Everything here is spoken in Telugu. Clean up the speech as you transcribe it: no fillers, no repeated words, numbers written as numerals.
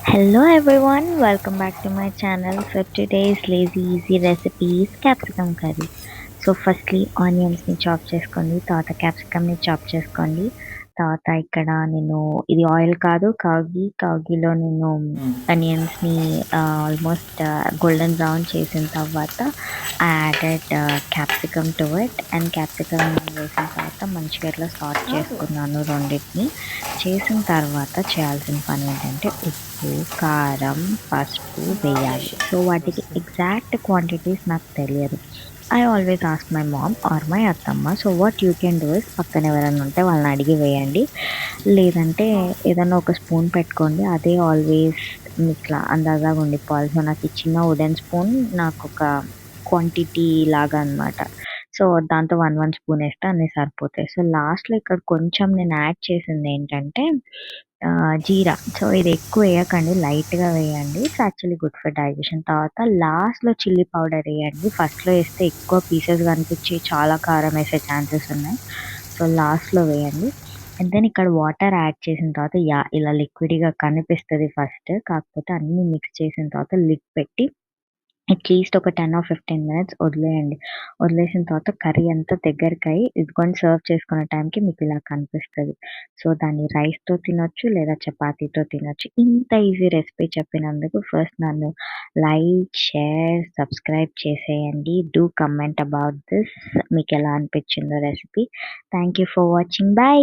Hello everyone, welcome back to my channel. For today's lazy easy recipe is capsicum curry. So firstly ఆనియన్స్ని చాప్ చేసుకోండి, తర్వాత క్యాప్సికమ్ని చాప్ చేసుకోండి. తర్వాత ఇక్కడ నేను ఇది ఆయిల్ కాదు కౌగిలో నేను ఆనియన్స్ని ఆల్మోస్ట్ గోల్డెన్ బ్రౌన్ చేసిన తర్వాత I added capsicum to it. And capsicum వేసిన తర్వాత మంచిగా ఇట్లా సార్ట్ చేసుకున్నాను రెండింటిని. చేసిన తర్వాత చేయాల్సిన పని ఏంటంటే ఉప్పు, కారం, పసుపు వేయాలి. సో వాటికి ఎగ్జాక్ట్ క్వాంటిటీస్ నాకు తెలియదు. I always ask my mom or my అత్తమ్మ. So what you can do is పక్కన ఎవరైనా ఉంటే వాళ్ళని అడిగి వేయండి. లేదంటే ఏదన్నా ఒక స్పూన్ పెట్టుకోండి. అదే ఆల్వేస్ ఇట్లా అందాజాగా ఉండిపోవాలి. సో నాకు ఈ చిన్న వుడెన్ స్పూన్ నాకు ఒక క్వాంటిటీ లాగా అనమాట. సో దాంతో వన్ స్పూన్ వేస్తే అన్నీ సరిపోతాయి. సో లాస్ట్‌లో ఇక్కడ కొంచెం నేను యాడ్ చేసింది ఏంటంటే జీరా. సో ఇది ఎక్కువ వేయకండి, లైట్‌గా వేయండి. It's actually good for digestion. తర్వాత లాస్ట్‌లో చిల్లీ పౌడర్ వేయండి. ఫస్ట్‌లో వేస్తే ఎక్కువ పీసెస్ కనిపించి చాలా కారం వేసే ఛాన్సెస్ ఉన్నాయి. సో లాస్ట్‌లో వేయండి. అండ్ దెన్ ఇక్కడ వాటర్ యాడ్ చేసిన తర్వాత ఇలా లిక్విడ్‌గా కనిపిస్తది ఫస్ట్. కాకపోతే అన్నీ మిక్స్ చేసిన తర్వాత లిడ్ పెట్టి అట్‌లీస్ట్ ఒక 10 ఆర్ 15 మినిట్స్ వదిలేయండి. వదిలేసిన తర్వాత కర్రీ అంతా దగ్గరకయ్యి ఇదిగోండి సర్వ్ చేసుకునే టైంకి మీకు ఇలా కనిపిస్తది. సో దాన్ని రైస్‌తో తినొచ్చు లేదా చపాతీతో తినొచ్చు. ఇంత ఈజీ రెసిపీ చెప్పినందుకు ఫస్ట్ నన్ను లైక్, షేర్, సబ్స్క్రైబ్ చేసేయండి. Do comment about this. మీకెలా అనిపించిందో recipe. Thank you for watching. By.